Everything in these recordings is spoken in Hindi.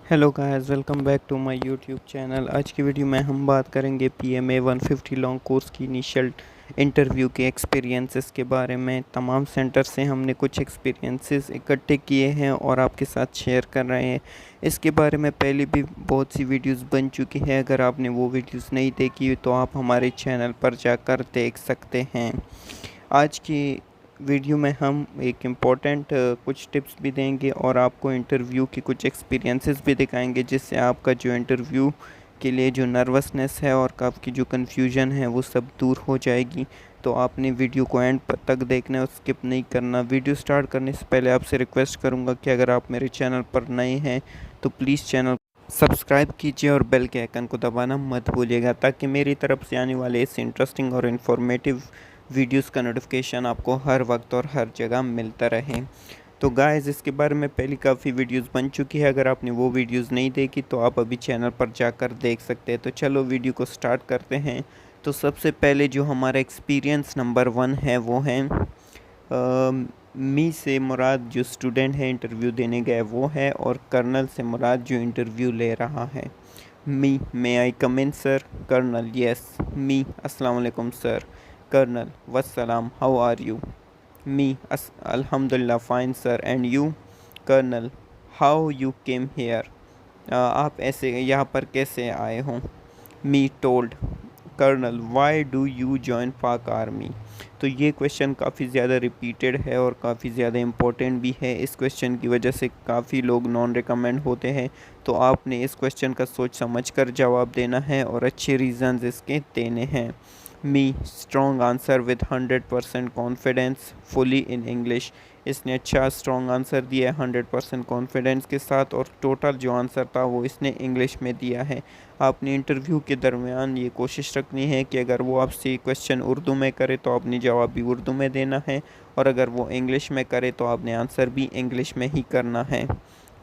Hello guys, welcome back to my YouTube channel. आज की वीडियो में हम बात करेंगे पीएमए 150 लॉन्ग कोर्स की इनिशियल इंटरव्यू के एक्सपीरियंसेस के बारे में। तमाम सेंटर से हमने कुछ एक्सपीरियंसेस इकट्ठे किए हैं और आपके साथ शेयर कर रहे हैं। इसके बारे में पहले भी बहुत सी वीडियोस बन चुकी हैं। अगर आपने वो वीडियोस नहीं देखी तो आप हमारे चैनल पर जाकर देख सकते हैं। आज की वीडियो में हम एक इम्पॉर्टेंट कुछ टिप्स भी देंगे और आपको इंटरव्यू की कुछ एक्सपीरियंसेस भी दिखाएंगे, जिससे आपका जो इंटरव्यू के लिए जो नर्वसनेस है और आपकी जो कन्फ्यूजन है वो सब दूर हो जाएगी। तो आपने वीडियो को एंड तक देखना है, स्किप नहीं करना। वीडियो स्टार्ट करने से पहले आपसे रिक्वेस्ट करूंगा कि अगर आप मेरे चैनल पर नए हैं तो प्लीज़ चैनल सब्सक्राइब कीजिए और बेल के आइकन को दबाना मत भूलिएगा, ताकि मेरी तरफ से आने वाले इस इंटरेस्टिंग और इन्फॉर्मेटिव वीडियोस का नोटिफिकेशन आपको हर वक्त और हर जगह मिलता रहे। तो गाइस, इसके बारे में पहले काफ़ी वीडियोस बन चुकी है। अगर आपने वो वीडियोस नहीं देखी तो आप अभी चैनल पर जाकर देख सकते हैं। तो चलो वीडियो को स्टार्ट करते हैं। तो सबसे पहले जो हमारा एक्सपीरियंस नंबर 1 है वो है मी से मुराद जो स्टूडेंट है इंटरव्यू देने गया वो है, और कर्नल से मुराद जो इंटरव्यू ले रहा है। Me, may I come in sir? Colonel, yes. Me, अस्सलाम वालेकुम सर। कर्नल, वस्सलाम, हाउ आर यू? मी, अल्हम्दुलिल्लाह fine sir, and you? Colonel, how you came here? आप ऐसे यहाँ पर कैसे आए हों? Me told colonel, why do you join Pak army? तो ये क्वेश्चन काफ़ी ज़्यादा रिपीटेड है और काफ़ी ज़्यादा इम्पोर्टेंट भी है। इस क्वेश्चन की वजह से काफ़ी लोग नॉन रिकमेंड होते हैं। तो आपने इस क्वेश्चन का सोच समझ कर जवाब देना है और अच्छे रीज़न्स इसके देने हैं। Me, strong answer with 100% confidence, fully in English. इसने अच्छा स्ट्रॉन्ग आंसर दिया है 100% कॉन्फिडेंस के साथ, और टोटल जो आंसर था वो इसने इंग्लिश में दिया है। आपने इंटरव्यू के दरमियान ये कोशिश रखनी है कि अगर वो आपसे क्वेश्चन उर्दू में करे तो आपने जवाब भी उर्दू में देना है, और अगर वो इंग्लिश में करे तो आपने आंसर भी इंग्लिश में ही करना है।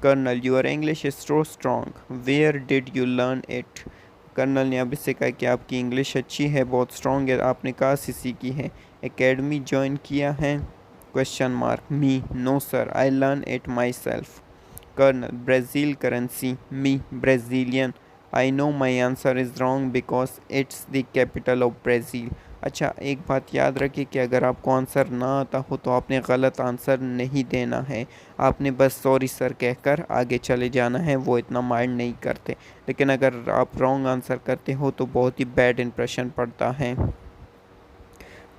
Colonel, your English is so strong, where did you learn it? Colonel ने अब इससे कहा कि आपकी इंग्लिश अच्छी है, बहुत स्ट्रॉन्ग है, आपने कहाँ से सीखी है? एकेडमी ज्वाइन किया है? Question mark. Me, no sir, I learn it myself. Colonel, Brazil currency? Me, Brazilian. I know my answer is wrong because it's the capital of Brazil. अच्छा, एक बात याद रखिए कि अगर आपको आंसर ना आता हो तो आपने गलत आंसर नहीं देना है। आपने बस सॉरी सर कहकर आगे चले जाना है, वो इतना माइंड नहीं करते। लेकिन अगर आप रॉन्ग आंसर करते हो तो बहुत ही बैड इंप्रेशन पड़ता है।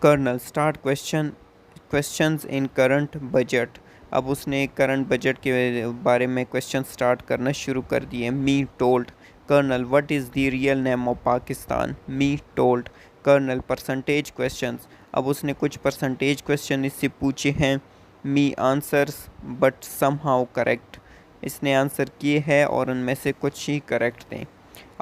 Colonel, start questions in current budget. अब उसने करंट बजट के बारे में क्वेश्चन स्टार्ट करना शुरू कर दिए। Me told colonel, what is the real name of Pakistan? Me told colonel, percentage questions. अब उसने कुछ परसेंटेज क्वेश्चन इससे पूछे हैं। Me answers but somehow correct. इसने आंसर किए हैं और उनमें से कुछ ही करेक्ट थे।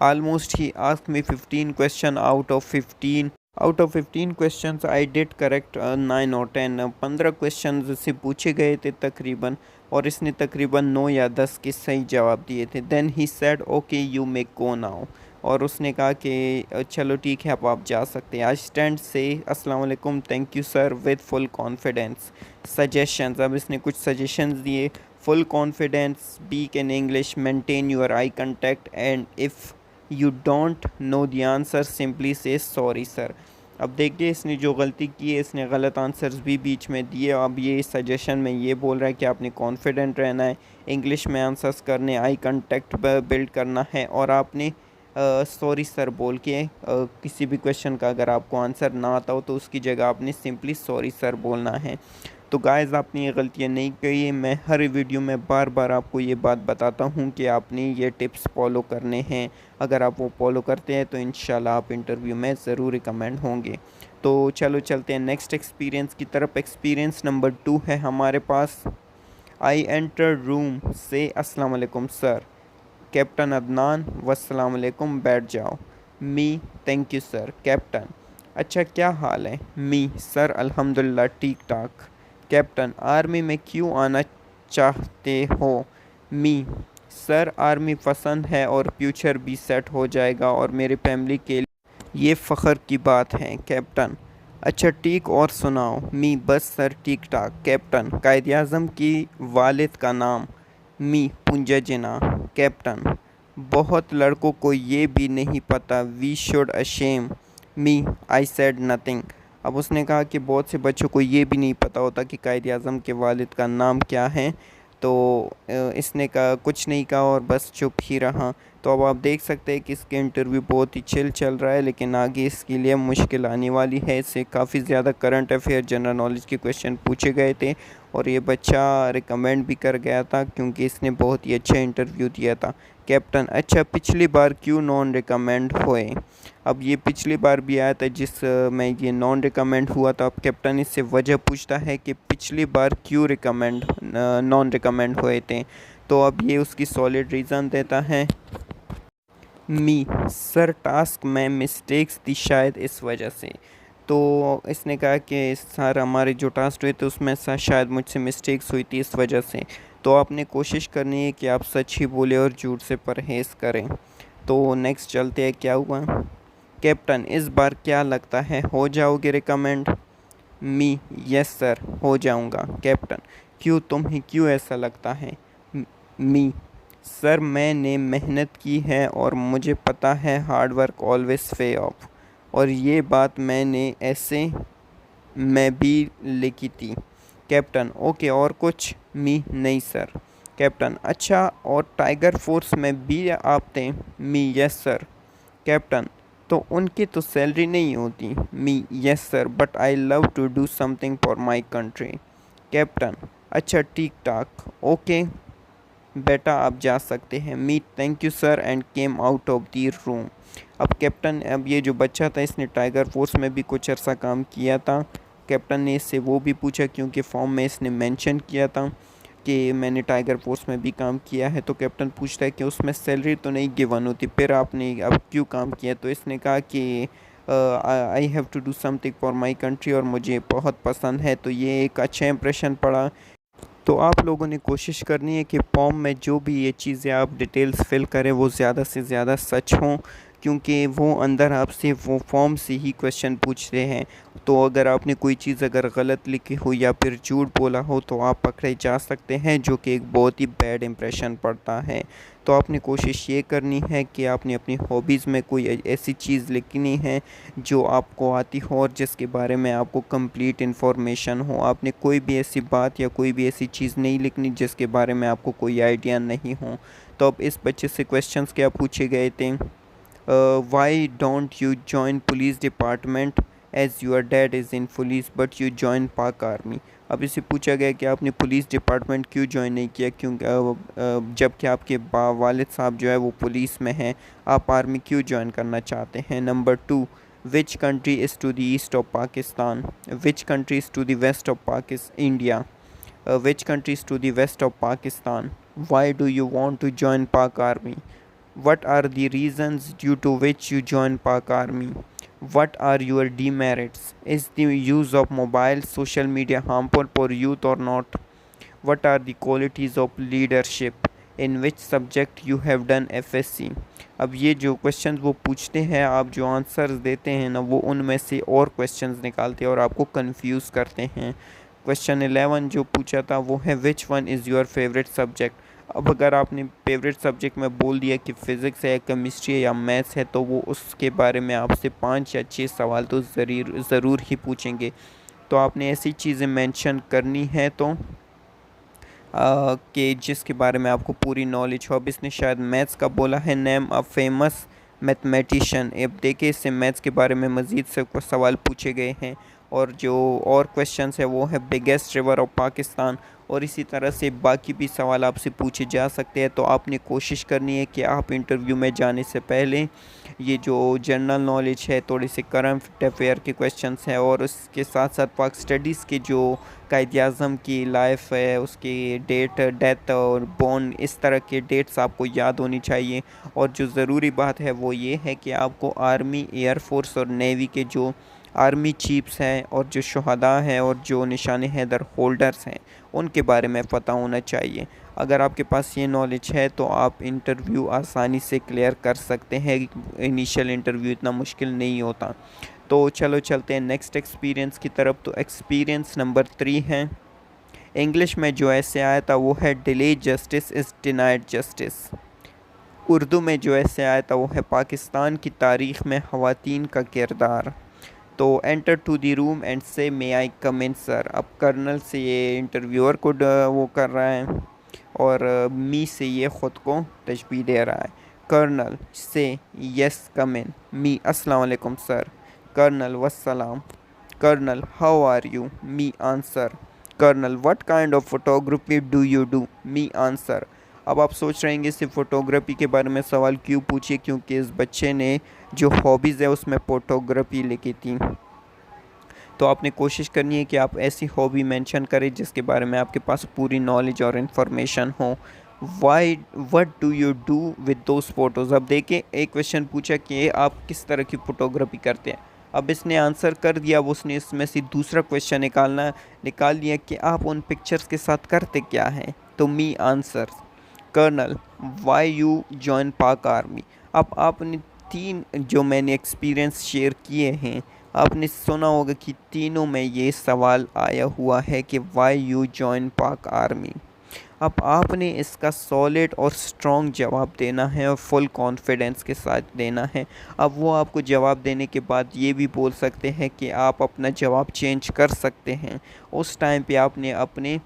ऑलमोस्ट ही ask me 15 question out of 15। Out of 15 questions I did correct 9 और 10। 15 क्वेश्चन से पूछे गए थे तकरीबन, और इसने तकरीबन 9 या 10 के सही जवाब दिए थे। Then he said okay you may go now. और उसने कहा कि चलो ठीक है, अब आप जा सकते हैं। आई स्टैंड से अस्सलाम वालेकुम, thank you sir, with full confidence. Suggestions, अब इसने कुछ सजेशंस दिए। Full confidence, speak in English, maintain your eye contact, and if you don't know the answer simply से सॉरी सर। अब देखिए, इसने जो गलती की है, इसने गलत आंसर्स भी बीच में दिए। अब ये सजेशन में ये बोल रहा है कि आपने कॉन्फिडेंट रहना है, इंग्लिश में आंसर्स करने, आई कांटेक्ट बिल्ड करना है, और आपने सॉरी सर बोल के किसी भी क्वेश्चन का अगर आपको आंसर ना आता हो तो उसकी जगह आपने सिंपली सॉरी सर बोलना है। तो गाइज़, आपने ये गलतियाँ नहीं की है। मैं हर वीडियो में बार बार आपको ये बात बताता हूँ कि आपने ये टिप्स फॉलो करने हैं। अगर आप वो फॉलो करते हैं तो इंशाल्लाह आप इंटरव्यू में ज़रूर रिकमेंड होंगे। तो चलो चलते हैं नेक्स्ट एक्सपीरियंस की तरफ। एक्सपीरियंस नंबर 2 है हमारे पास। आई एंटर रूम से अस्सलाम वालेकुम सर। कैप्टन अदनान, वस्सलाम वालेकुम, बैठ जाओ। मी, थैंक यू सर। कैप्टन, अच्छा क्या हाल है? मी, सर अल्हम्दुलिल्लाह ठीक ठाक। कैप्टन, आर्मी में क्यों आना चाहते हो? मी, सर आर्मी पसंद है और फ्यूचर भी सेट हो जाएगा और मेरी फैमिली के लिए ये फ़ख्र की बात है। कैप्टन, अच्छा ठीक, और सुनाओ? मी, बस सर ठीक ठाक। कैप्टन, कायद आज़म की वालिद का नाम? मी पूंजा जिना। कैप्टन, बहुत लड़कों को ये भी नहीं पता, we should ashamed. Me, I said nothing. अब उसने कहा कि बहुत से बच्चों को ये भी नहीं पता होता कि कायद आज़म के वालिद का नाम क्या है। तो इसने कहा कुछ नहीं कहा और बस चुप ही रहा। तो अब आप देख सकते हैं कि इसके इंटरव्यू बहुत ही चिल चल रहा है, लेकिन आगे इसके लिए मुश्किल आने वाली है। इससे काफ़ी ज़्यादा करंट अफेयर, जनरल नॉलेज के क्वेश्चन पूछे गए थे और ये बच्चा रिकमेंड भी कर गया था क्योंकि इसने बहुत ही अच्छा इंटरव्यू दिया था। कैप्टन, अच्छा पिछली बार क्यों नॉन रिकमेंड हुए? अब ये पिछली बार भी आया था जिस में ये नॉन रिकमेंड हुआ था। अब कैप्टन इससे वजह पूछता है कि पिछली बार क्यों नॉन रिकमेंड हुए थे। तो अब ये उसकी सॉलिड रीज़न देता है। मी, सर टास्क में मिस्टेक्स थी शायद इस वजह से। तो इसने कहा कि सर हमारे जो टास्क हुए थे उसमें शायद मुझसे मिस्टेक्स हुई थी इस वजह से। तो आपने कोशिश करनी है कि आप सच ही बोले और झूठ से परहेज़ करें। तो नेक्स्ट चलते हैं क्या हुआ। कैप्टन, इस बार क्या लगता है हो जाओगे रिकमेंड? मी, यस सर हो जाऊंगा। कैप्टन, क्यों ऐसा लगता है? मी, सर मैंने मेहनत की है और मुझे पता है हार्ड वर्क ऑलवेज पे ऑफ, और ये बात मैंने ऐसे में भी लिखी थी। कैप्टन, ओके और कुछ? मी, नहीं सर। कैप्टन, अच्छा और टाइगर फोर्स में भी आप थे? मी, यस सर। कैप्टन, तो उनकी तो सैलरी नहीं होती? Me, yes sir, but I love to do something for my country. Captain, अच्छा ठीक ठाक, ओके बेटा आप जा सकते हैं। Me, thank you sir, and came out of the room. अब कैप्टन, अब ये जो बच्चा था इसने टाइगर फोर्स में भी कुछ अर्सा काम किया था। कैप्टन ने इससे वो भी पूछा क्योंकि फॉर्म में इसने मेंशन किया था कि मैंने टाइगर फोर्स में भी काम किया है। तो कैप्टन पूछता है कि उसमें सैलरी तो नहीं गिवन होती, फिर आपने अब क्यों काम किया? तो इसने कहा कि I have to do something for my country और मुझे बहुत पसंद है। तो ये एक अच्छा इंप्रेशन पड़ा। तो आप लोगों ने कोशिश करनी है कि फॉर्म में जो भी ये चीज़ें आप डिटेल्स फिल करें वो ज़्यादा से ज़्यादा सच हों, क्योंकि वो अंदर आपसे वो फॉर्म से ही क्वेश्चन पूछते हैं। तो अगर आपने कोई चीज़ अगर गलत लिखी हो या फिर झूठ बोला हो तो आप पकड़े जा सकते हैं, जो कि एक बहुत ही बैड इंप्रेशन पड़ता है। तो आपने कोशिश ये करनी है कि आपने अपनी हॉबीज़ में कोई ऐसी चीज़ लिखनी है जो आपको आती हो और जिसके बारे में आपको कंप्लीट इन्फॉर्मेशन हो। आपने कोई भी ऐसी बात या कोई भी ऐसी चीज़ नहीं लिखनी जिसके बारे में आपको कोई आइडिया नहीं हो। तो अब इस बच्चे से क्वेश्चंस क्या पूछे गए थे? Why don't you join police department as your dad is in police but you join Pak army. अब इसे पूछा गया कि आपने पुलिस डिपार्टमेंट क्यों ज्वाइन नहीं किया, क्योंकि जबकि आपके वालिद साहब जो है वो पुलिस में हैं, आप आर्मी क्यों ज्वाइन करना चाहते हैं। Number 2, which country is to the east of Pakistan? Which country is to the west of India? Which country is to the west of Pakistan? Why do you want to join Pak army? What are the reasons due to which you join Pak Army? What are your demerits? Is the use of mobile social media harmful for youth or not? What are the qualities of leadership? In which subject you have done FSC? अब ये जो क्वेश्चंस वो पूछते हैं, आप जो आंसर्स देते हैं ना वो उनमें से और क्वेश्चंस निकालते हैं और आपको कंफ्यूज करते हैं। क्वेश्चन 11 जो पूछा था वो है which one is your favourite subject. अब अगर आपने फेवरेट सब्जेक्ट में बोल दिया कि फ़िज़िक्स है, केमिस्ट्री है या मैथ्स है, तो वो उसके बारे में आपसे 5 या 6 सवाल तो ज़रूर ही पूछेंगे। तो आपने ऐसी चीज़ें मेंशन करनी है तो कि जिसके बारे में आपको पूरी नॉलेज हो। अब इसने शायद मैथ्स का बोला है, नेम अ फेमस मैथमेटिशियन। अब देखिए इससे मैथ्स के बारे में मज़ीद से कुछ सवाल पूछे गए हैं और जो और क्वेश्चंस है वो है बिगेस्ट रिवर ऑफ पाकिस्तान, और इसी तरह से बाकी भी सवाल आपसे पूछे जा सकते हैं। तो आपने कोशिश करनी है कि आप इंटरव्यू में जाने से पहले ये जो जनरल नॉलेज है, थोड़ी सी करंट अफेयर के क्वेश्चंस हैं और उसके साथ साथ पाक स्टडीज़ के जो कायद-ए-आज़म की लाइफ है, उसकी डेट, डेथ और बॉर्न, इस तरह के डेट्स आपको याद होनी चाहिए। और जो ज़रूरी बात है वो ये है कि आपको आर्मी, एयरफोर्स और नेवी के जो आर्मी चीफ्स हैं और जो शहदा हैं और जो निशान हैदर होल्डर्स हैं उनके बारे में पता होना चाहिए। अगर आपके पास ये नॉलेज है तो आप इंटरव्यू आसानी से क्लियर कर सकते हैं। इनिशियल इंटरव्यू इतना मुश्किल नहीं होता। तो चलो चलते हैं नेक्स्ट एक्सपीरियंस की तरफ। तो एक्सपीरियंस नंबर 3 है इंग्लिश में जो ऐसे आया था वो है delay justice is denied justice. Urdu में जो ऐसे आया था वो है पाकिस्तान की तारीख़ में ख़वातीन का किरदार। तो enter to the room and say may I come in sir. अब कर्नल से ये इंटरव्यूअर को वो कर रहा है और मी से ये ख़ुद को तशबीह दे रहा है। कर्नल से यस कम इन। मी अस्सलाम वालेकुम सर। कर्नल वस्सलाम। Colonel how are you. Me answer. Colonel what kind of photography do you do. Me answer. अब आप सोच रहे हैं सिर्फ फ़ोटोग्राफी के बारे में सवाल क्यों पूछिए, क्योंकि इस बच्चे ने जो हॉबीज़ है उसमें फ़ोटोग्राफी लिखी थी। तो आपने कोशिश करनी है कि आप ऐसी हॉबी मेंशन करें जिसके बारे में आपके पास पूरी नॉलेज और इन्फॉर्मेशन हो। Why what do you do with those photos. अब देखिए एक क्वेश्चन पूछा कि आप किस तरह की फ़ोटोग्राफी करते हैं। अब इसने आंसर कर दिया, अब उसने इसमें से दूसरा क्वेश्चन निकाल लिया कि आप उन पिक्चर्स के साथ करते क्या हैं। तो me answer. Colonel why you join Pak army. अब आपने तीन जो मैंने एक्सपीरियंस शेयर किए हैं, आपने सुना होगा कि तीनों में ये सवाल आया हुआ है कि Y you join Pak army. अब आपने इसका सॉलिड और स्ट्रॉन्ग जवाब देना है और फुल कॉन्फिडेंस के साथ देना है। अब वो आपको जवाब देने के बाद ये भी बोल सकते हैं कि आप अपना जवाब चेंज कर सकते हैं। उस टाइम पे आपने अपने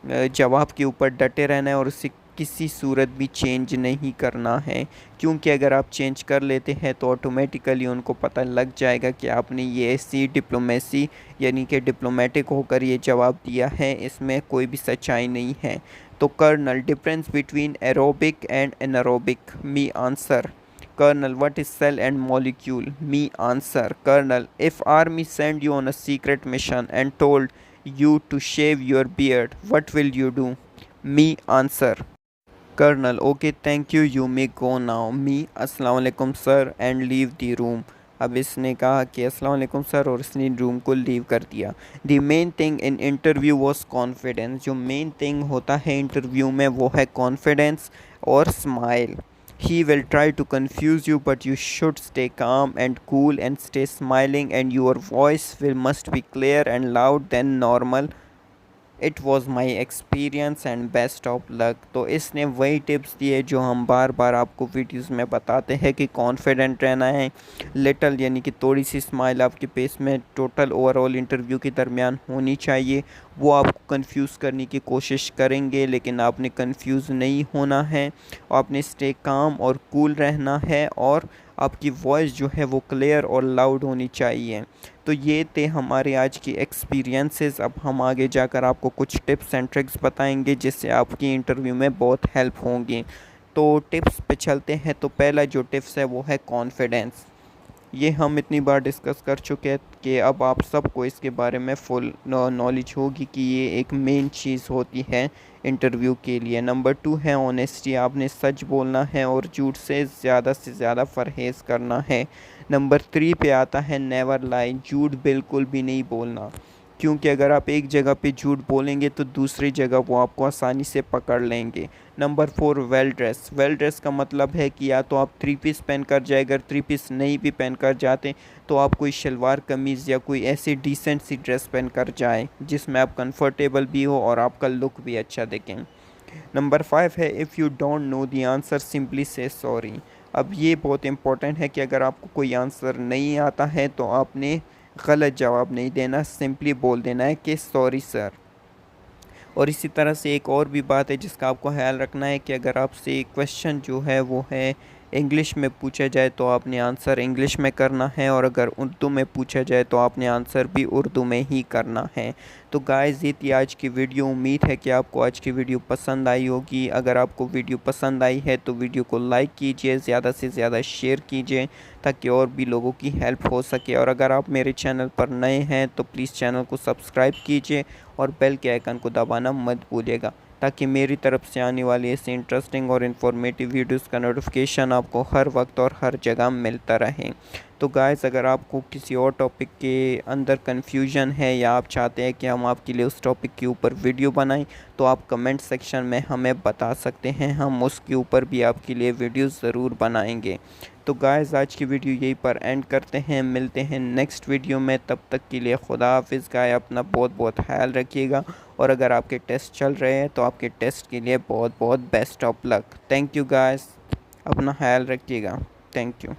जवाब के ऊपर डटे रहना है और उसे किसी सूरत भी चेंज नहीं करना है, क्योंकि अगर आप चेंज कर लेते हैं तो ऑटोमेटिकली उनको पता लग जाएगा कि आपने ये ऐसी डिप्लोमेसी यानी कि डिप्लोमेटिक होकर ये जवाब दिया है, इसमें कोई भी सच्चाई नहीं है। तो colonel difference between aerobic and anaerobic. Me answer. Colonel what is cell and molecule. Me answer. Colonel if army send you on a secret mission and told you to shave your beard, what will you do? Me answer. Colonel okay thank you, you may go now. Me अस्सलाम वालेकुम sir and leave the room. अब इसने कहा कि अस्सलाम वालेकुम सर और इसने रूम को लीव कर दिया। The main thing in interview was confidence. जो मेन थिंग होता है इंटरव्यू में वो है कॉन्फिडेंस और smile. He will try to confuse you, but you should stay calm and cool and stay smiling, and your voice must be clear and loud than normal. It was my experience and best of luck. तो इसने वही टिप्स दिए जो हम बार बार आपको वीडियोस में बताते हैं कि कॉन्फिडेंट रहना है, लिटल यानी कि थोड़ी सी स्माइल आपके फेस में टोटल ओवरऑल इंटरव्यू के दरमियान होनी चाहिए। वो आपको कंफ्यूज करने की कोशिश करेंगे लेकिन आपने कंफ्यूज नहीं होना है, आपने स्टे काम और कूल रहना है और आपकी वॉइस जो है वो क्लियर और लाउड होनी चाहिए। तो ये थे हमारे आज की एक्सपीरियंसेस। अब हम आगे जाकर आपको कुछ टिप्स एंड ट्रिक्स बताएंगे जिससे आपकी इंटरव्यू में बहुत हेल्प होंगी। तो टिप्स पे चलते हैं। तो पहला जो टिप्स है वो है कॉन्फिडेंस। ये हम इतनी बार डिस्कस कर चुके हैं कि अब आप सबको इसके बारे में फुल नॉलेज होगी कि ये एक मेन चीज़ होती है इंटरव्यू के लिए। नंबर 2 है ऑनेस्टी। आपने सच बोलना है और झूठ से ज़्यादा परहेज़ करना है। नंबर 3 पे आता है नेवर लाई। झूठ बिल्कुल भी नहीं बोलना, क्योंकि अगर आप एक जगह पे झूठ बोलेंगे तो दूसरी जगह वो आपको आसानी से पकड़ लेंगे। Number 4 well dress. Well dress का मतलब है कि या तो आप 3 पीस पहन कर जाए, अगर 3 पीस नहीं भी पहन कर जाते तो आप कोई शलवार कमीज़ या कोई ऐसी डिसेंट सी ड्रेस पहन कर जाएँ जिसमें आप कंफर्टेबल भी हो और आपका लुक भी अच्छा दिखें। नंबर 5 है if you don't know the answer simply से सॉरी। अब ये बहुत इंपॉर्टेंट है कि अगर आपको कोई आंसर नहीं आता है तो आपने गलत जवाब नहीं देना, सिंपली बोल देना है कि सॉरी सर। और इसी तरह से एक और भी बात है जिसका आपको ख्याल रखना है कि अगर आपसे क्वेश्चन जो है वो है इंग्लिश में पूछा जाए तो आपने आंसर इंग्लिश में करना है, और अगर उर्दू में पूछा जाए तो आपने आंसर भी उर्दू में ही करना है। तो गाइस ये थी आज की वीडियो। उम्मीद है कि आपको आज की वीडियो पसंद आई होगी। अगर आपको वीडियो पसंद आई है तो वीडियो को लाइक कीजिए, ज़्यादा से ज़्यादा शेयर कीजिए ताकि और भी लोगों की हेल्प हो सके। और अगर आप मेरे चैनल पर नए हैं तो प्लीज़ चैनल को सब्सक्राइब कीजिए और बेल के आइकन को दबाना मत भूलिएगा ताकि मेरी तरफ से आने वाली ऐसे इंटरेस्टिंग और इन्फॉर्मेटिव वीडियोस का नोटिफिकेशन आपको हर वक्त और हर जगह मिलता रहे। तो गाइस अगर आपको किसी और टॉपिक के अंदर कन्फ्यूजन है या आप चाहते हैं कि हम आपके लिए उस टॉपिक के ऊपर वीडियो बनाएं तो आप कमेंट सेक्शन में हमें बता सकते हैं, हम उसके ऊपर भी आपके लिए वीडियो ज़रूर बनाएंगे। तो गाइस आज की वीडियो यहीं पर एंड करते हैं, मिलते हैं नेक्स्ट वीडियो में। तब तक के लिए खुदा हाफिज़। गाय अपना बहुत बहुत ख्याल रखिएगा और अगर आपके टेस्ट चल रहे हैं तो आपके टेस्ट के लिए बहुत बहुत best of luck. Thank you guys, अपना ख्याल रखिएगा। Thank you.